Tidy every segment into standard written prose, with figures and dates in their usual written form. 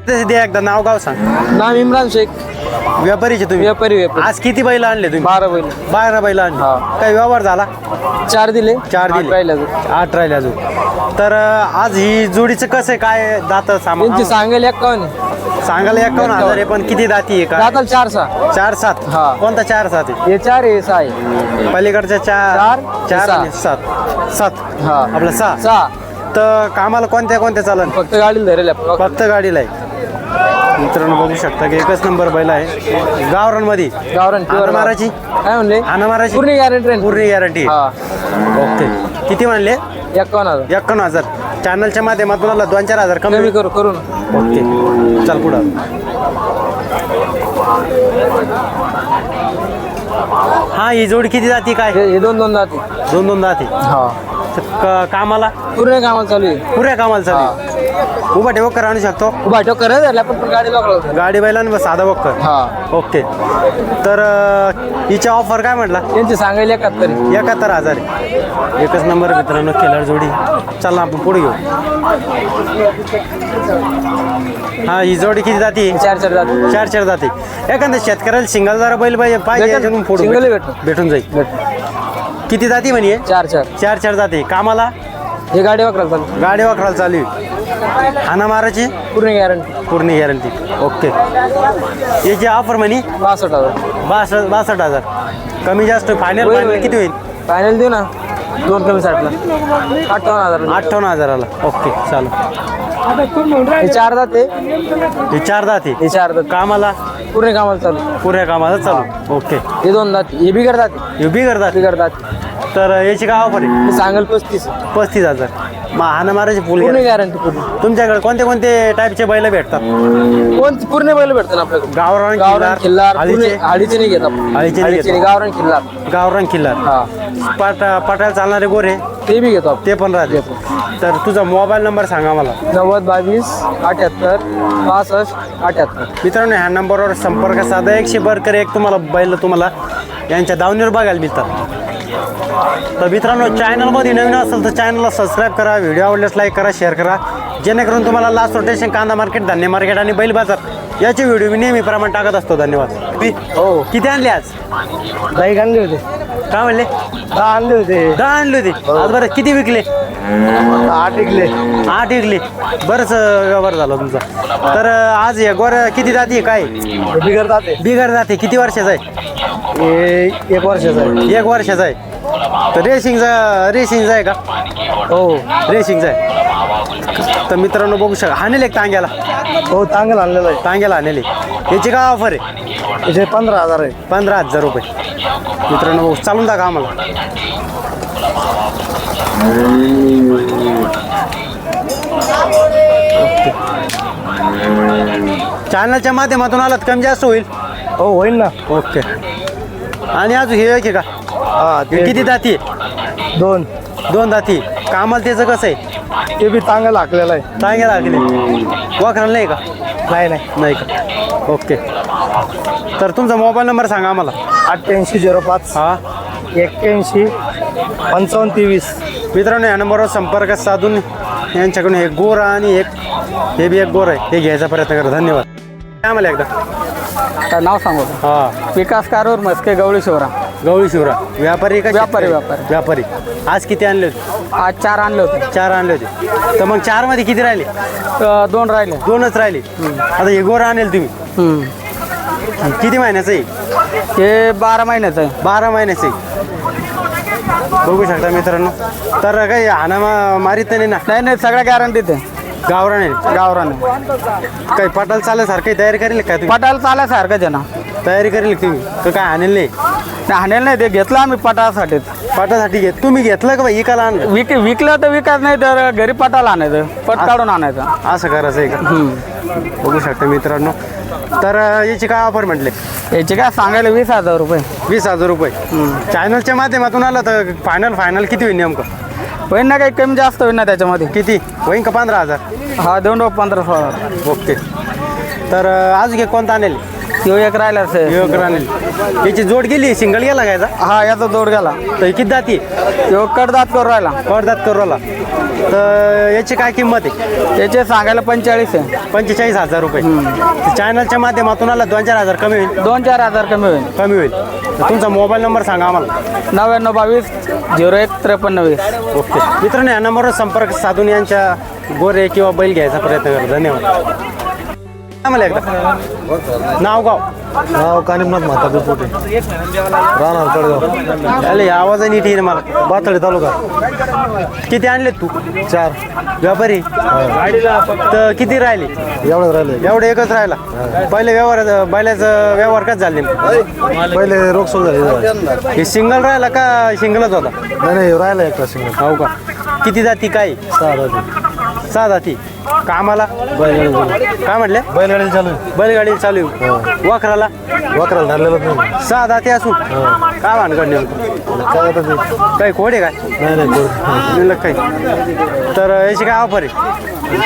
द्या एकदा नाव गाव सांग. नाम इम्रान शेख. व्यापारीचे तुम्ही? व्यापारी. आज किती बैल आणले तुम्ही? 12 बैल. 12 बैल आणले. काय व्यवहार झाला? 4 दिले. 4 दिले. 8 राहिले अजून. तर आज ही जोडीचं कसं आहे, काय दात सामान? त्यांची सांगेल 51. सांगायला 51,000 आहे, पण किती दाती आहे? का दाताल 4-6. 4-7. हा. कोणता 4-7 आहे? हे 4 हे 6 आहे. पलीकडच्या 4 सहा. आणि 7. हा. आपलं 6. तर कामाला कोणत्या चालन? फक्त गाडीला धरेल आपण. फक्त गाडीला आहे. मित्रांनो बघू शकता की एकच नंबर बैल आहे गावरांमध्ये. गावरान प्युअर माराची काय म्हणले? माराची पूर्ण गॅरंटी. पूर्ण गॅरंटी. ओके. किती म्हणले? 51,000. 51,000. चॅनलच्या माध्यमातून 2-4 हजार कमी करू ना. ओके. चल पुढं. हा, ही जोडी किती जाती? काय हे 2 जाते. 2 जाती. हा. कामाला पूर्ण कामाला चालू आहे. पुऱ्या कामाला चालू. उभा ठेव कर आणू शकतो. उभा ठेव करत धरला पण गाडी लोकला. गाडी बैलांना साधा वक्कर. हा. ओके. तर हिच्या ऑफर काय म्हटला? त्यांची सांगायला 71. 71,000. एकच नंबर मित्रांनो केलर जोडी. चला आपण पुढे घेऊ. हा, ही जोडी किती जाती? 4 जाते. 4 जाती. एखाद्या शेतकऱ्याला सिंगल जरा बैल पाहिजे याच्यातून भेटून जाईल. किती जाती म्हणे? 4 जाती. कामाला हे गाडी वाकरायला चालू. गाडी वाकरायला चालू. हाना माराची पूर्ण गॅरंटी. पूर्ण गॅरंटी. ओके. याची ऑफर म्हणे 62,000. 62,000. कमी जास्त फायनल किती होईल? फायनल देऊ ना. 2 कमी 60ला. 58,000. 58,000ला. ओके चालू. हे 4 जाते. हे 4 जाती. हे 4 जाते. कामाला पूर्ण कामाला चालू. पुऱ्या कामाला चालू. ओके. हे 2 जाते. हे बिगर जाते. हे बिगर जाते. तर याची काय ऑफर आहे? हे सांगेल 35,000. मग हाना माराची पूर्ण गॅरंटी. पूर्ण. तुमच्याकडे कोणते टाईपचे बैल भेटतात? पूर्ण बैल भेटतात आपल्याकडे. गावरान किल्लार. अडीचे नाही घेत आपण. अडीचे गावरान किल्लार. गावरान किल्लार. हा. पटायला चालणारे गोरे ते बी घेतो आपण. ते पण राहते. तर तुझा मोबाईल नंबर सांगा मला. 90 22 78 65 78. मित्रांनो ह्या नंबरवर संपर्क साधा. 100 बरकर एक तुम्हाला यांच्या दावणीवर बघायला मिळतात. तर मित्रांनो चॅनलमध्ये नवीन असेल तर चॅनलला सबस्क्राईब करा. व्हिडिओ आवडल्यास लाईक करा, शेअर करा, जेणेकरून तुम्हाला लास्ट रोटेशन, कांदा मार्केट, धान्य मार्केट आणि बैल बाजार याचे व्हिडिओ मी नेहमीप्रमाणे टाकत असतो. धन्यवाद. हो. किती आणले आज? 10 आणले होते. काय म्हणले? 10 आणले होते. 10 आणले होते. आज बरं किती विकले? 8 विकले. 8 विकले. बरंच व्यवहार झाला तुमचा. तर आज या गोऱ्या किती जाती? काय बिगर जाते. बिगर जाते. किती वर्षाचा आहे? 1 वर्षाचा आहे. 1 वर्षाचा आहे. तर रेसिंगचा आहे का? हो. रेसिंगचा आहे. तर मित्रांनो बघू शकता. हानेल एक टांग्याला. हो. चांगलं आणलेलं आहे. टांग्याला हानेल. याची काय ऑफर आहे? याचे 15,000 आहे. 15,000 रुपये. मित्रांनो बघू. चालून टाका आम्हाला. चॅनलच्या माध्यमातून आलात कमी जास्त होईल? हो होईल ना. ओके. आणि अजून हे आहे का? हा. हे किती दाती? 2 दाती. कामाला त्याचं कसं आहे? ते बी चांगलं हाकलेलं आहे. टांग्याला हाकले. वाखराला नाही का? नाही का? ओके. तर तुमचा मोबाईल नंबर सांगा आम्हाला. 8805 हा 81 55 23. मित्रांनो या नंबरवर संपर्क साधून यांच्याकडून एक गोरा आणि हे बी एक गोर आहे हे घ्यायचा प्रयत्न करा. धन्यवाद. काय आम्हाला एकदा काय नाव सांगू? हा. विकास कारवर मस्के गवळी शिवरा. गवळी शिवरा. व्यापारी का? व्यापारी. आज किती आणले होते? आज 4 आणले होते. 4 आणले होते. तर मग 4 मध्ये किती राहिले? 2 राहिले. 2च राहिले. आता हे गोरा आणेल तुम्ही. किती महिन्याचं आहे? हे 12 महिन्याचं आहे. 12 महिन्याचं आहे. बघू शकता मित्रांनो. तर काही हाना मारित नाही ना? नाही सगळ्या गॅरंटीत आहे. गावरान आहे. गावरान. काही पटाला चालल्यासारखी तयारी करेल का तुम्ही? पटाला चालायसारखंच आहे ना. तयारी करेल तुम्ही तर काय आणेल नाही? हाणेल नाही. ते घेतलं आम्ही पटासाठी. पटासाठी तुम्ही घेतलं का बाई? इकाला आणलं? विकलं तर विकत नाही तर घरी पटाला आणायचं. पट काढून आणायचं. असं करायचं आहे का? बघू शकता मित्रांनो. तर याची काय ऑफर म्हटले? याची काय सांगायला 20,000 रुपये. 20,000 रुपये. चॅनलच्या माध्यमातून आला तर फायनल किती होईल नेमकं? होईल ना. काही कमी जास्त होईल ना त्याच्यामध्ये. किती होईल का? 15,000. हा. 2 15-16. ओके. तर आज घे कोणता आणेल? तो एक राहिला सर. एक राणी याची जोड गेली सिंगल गेला घ्यायचा हा याचा जोड गेला. तर किती दाती तो कडदात करून राहिला. करदात करोला तर याची काय किंमत आहे त्याचे सांगायला 45 आहे. 45,000 रुपये चॅनलच्या माध्यमातून आला 2-4 हजार कमी होईल 2-4 हजार कमी होईल. कमी होईल तर तुमचा मोबाईल नंबर सांगा आम्हाला 9922 01 53 ओके मित्रांनो या नंबरवर संपर्क साधून यांच्या गोरे किंवा बैल घ्यायचा प्रयत्न करा धन्यवाद आम्हाला एकदा नाव गाव कानिमनाथ म्हातारचे पोटे राहणार कडगाव. अरे आवाज नीट येईल मला बातळी तालुका किती आणले तू 4 व्यापारी तर किती राहिले एवढंच राहिले. एवढं एकच राहिला पहिले व्यवहार बैलाचं व्यवहार कच झाले पहिले रोग सुरू झाले. हे सिंगल राहिला का सिंगलच होता नाही राहिला एकटा सिंगल. हो का किती जाती काय 6 राहते. 6 जाती कामाला बैलगाडी काय म्हटले बैलगाडी चालू आहे. बैलगाडी चालू आहे. वखराला वखराला धरलेलंच नाही. 6 जाती असून काय भानगड नेमकं काय आता ते काही खोड आहे काय नाही मिळलं काही तर याची काय ऑफर आहे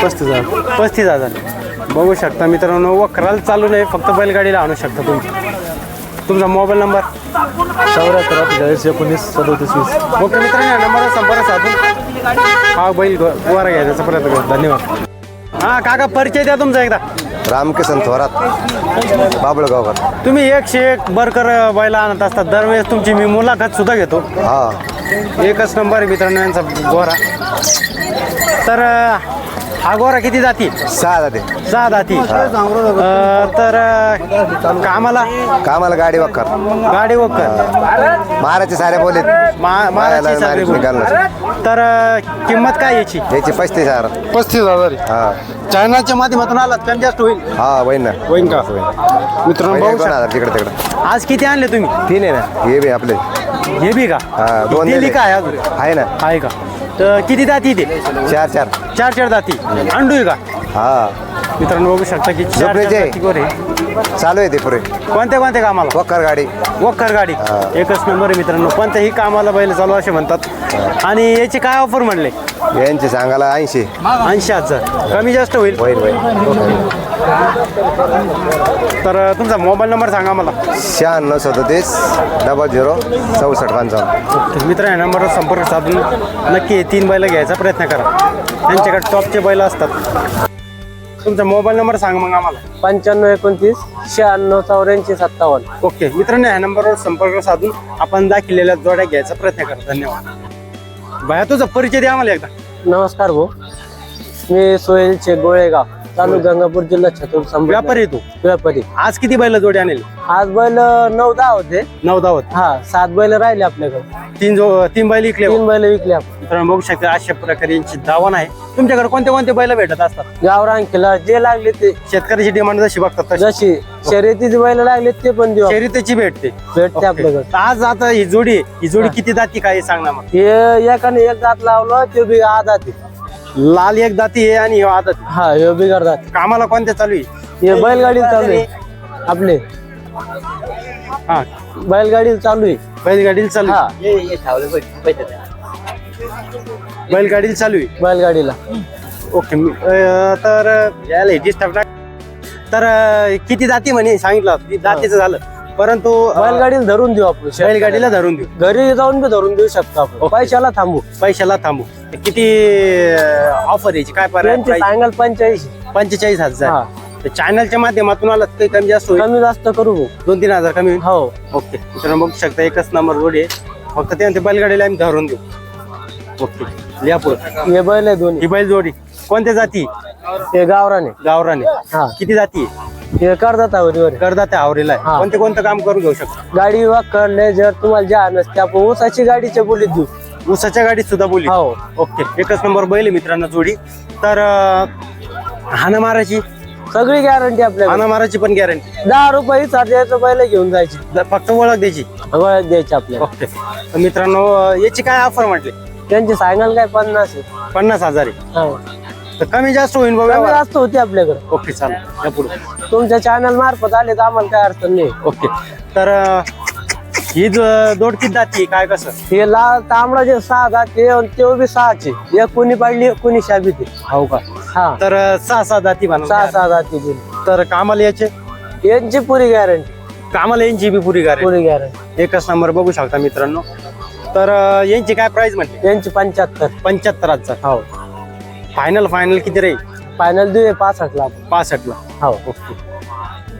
35,000. 35,000 बघू शकता मित्रांनो वखराला चालू नाही फक्त बैलगाडीला आणू शकता तुम्ही तुमचा मोबाईल नंबर 74 19 37 20. ओके मित्रांनो या नंबरवर संपर्क साधून हा बैल गोरा घ्यायचा प्रयत्न करू धन्यवाद हा काका परिचय द्या तुमचा एकदा रामकिसन थोरात बाबळगावकर. तुम्ही 101 बरकर बैला आणत असतात दरवेळेस तुमची मी मुलाखत सुद्धा घेतो हा एकच नंबर आहे मित्रांनो यांचा गोरा तर हा गोरा किती जाती 6 जाते. 6 जाती तर कामाला कामाला गाडी वखर गाडी वकर महाराजचे सारे बोलीत महाराजची साखळी बोल. तर किंमत काय याची याची 35,000. 35,000 हा चॅनलच्या माध्यमातून आलात कमी जास्त होईल हा होईन ना. होईन का मित्रांनो बघू 2,000 तिकडे तिकडे शकता. आज किती आणले तुम्ही 3 आहे ना. हे बी आपले हे बी का हा 2 दिली काय अजून आहे ना. आहे का तर किती जाती ते 4 4 जाती अंडू आहे का हा मित्रांनो बघू शकता की 4 झोपडीचे. जाती गोरे चालू आहे ते पुरे कोणत्या कामाला वखर गाडी. वखर गाडी एकच नंबर आहे मित्रांनो कोणत्याही कामाला बैल चालू असे म्हणतात आणि याची काय ऑफर म्हणले यांचे सांगायला 80. 80,000 कमी जास्त होईल होईल तर तुमचा मोबाईल नंबर सांगा मला 96 37 00 64 55. मित्र या नंबरवर संपर्क साधून नक्की 3 बैल घ्यायचा प्रयत्न करा त्यांच्याकडे टॉपचे बैल असतात तुमचा मोबाईल नंबर सांगा मग आम्हाला 95 29 96 84 57. ओके मित्रांनो या नंबरवर संपर्क साधून आपण दाखवलेल्या जोड्या घ्यायचा प्रयत्न करा धन्यवाद भया तुझा परिचय द्या आम्हाला एकदा नमस्कार भाऊ. मी सोहेल शेख गोळेगाव तालुका गंगापूर जिल्हा छत्रपती संभाजी. व्यापारी तू व्यापारी. आज किती बैल जोडी आणले आज बैल 9-10 होते. 9 हा 7 बैल राहिले आपल्याकडे. 3 बैल इकले 3 बैल विकले आपण. मित्रांनो बघू शकता अशा प्रकारे यांची दावण आहे तुमच्याकडे कोणते बैल भेटत असतात गावरान केला जे लागले ते शेतकऱ्याची डिमांड जशी बघतात तशी जशी शर्यतीची बैल लागले ते पण देऊ आपण. शर्यतीची भेटते भेटते आपल्याकडे. तर आज आता ही जोडी आहे ही जोडी किती दाती काय सांग ना मग हे एकाने एक दात लावलं ते बी आधा ते. लाल एक दाती आहे आणि ह्यो आदत हा हे बिगर दात. कामाला कोणत्या चालू आहे हे बैलगाडी चालू आहे आपले. हा बैलगाडी चालू आहे. बैलगाडीला चालू हा आहे बैलगाडीला चालू आहे बैलगाडीला. ओके तर याला डिस्टर्ब तर किती जाती म्हणे सांगितलं जातीचं झालं परंतु बैलगाडीला धरून देऊ आपण. बैलगाडीला धरून देऊ घरी जाऊन बी धरून देऊ शकतो आपण. पैशाला थांबू. पैशाला थांबू किती ऑफर यायची काय त्यांचे सांगाल 85. 45,000 हा. चॅनलच्या माध्यमातून आला काही कमी जास्त होईल कमी जास्त करू भाऊ. 2-3 हजार कमी होईल हो ओके मित्रांनो बघू शकता एकच नंबर जोडी आहे फक्त ते बैलगाडीला आम्ही धरून देऊ ओके लिहा पुढे हे बैल आहे दोन्ही. ही बैल जोडी कोणत्या जाती हे गावराने. गावराने हा किती जाती हे करतात आवडीवर. करदाते आवरेला आहे हा. कोणतं काम करून घेऊ शकतो गाडी वाकडले जर तुम्हाला ज्या नसते आपण ऊसाची गाडीच्या बोलीत देऊ. ऊसाच्या गाडीत सुद्धा बोली हो ओके एकच नंबर बैल आहे मित्रांनो जोडी तर हाना मारायची सगळी गॅरंटी आपल्याला. हाना मारायची पण गॅरंटी 10 रुपये साध्याचं बैल घेऊन जायची. फक्त ओळख द्यायची ओळख द्यायची आपल्याला. ओके तर मित्रांनो याची काय ऑफर म्हटले त्यांची सांगाल काय 50 आहे. 50,000 आहे हो. तर कमी जास्त होईल कमी बाबा जास्त होती आपल्याकडे. ओके चालेल या पुढे तुमच्या चॅनल मार्फत आले तर आम्हाला काय अडचण नाही. ओके तर ही दोडकीत जाती काय कसं हे लाल तांबडा जे 6 जाते ते बी 6चे. एक कोणी पाडली एक कोणी शाबी ते. हो का हा तर 6 जाती म्हणा 6 जाती बोली. तर कामाला याचे यांची पुरी गॅरंटी. कामाला यांची बी पुरी गाडी पुरी गॅरंटी. एकच नंबर बघू शकता मित्रांनो. तर यांची काय प्राइस म्हटली? यांची 75. 75,000. हो. फायनल किती राहील? फायनल देऊ 65 ला. 65 ला. हो. ओके.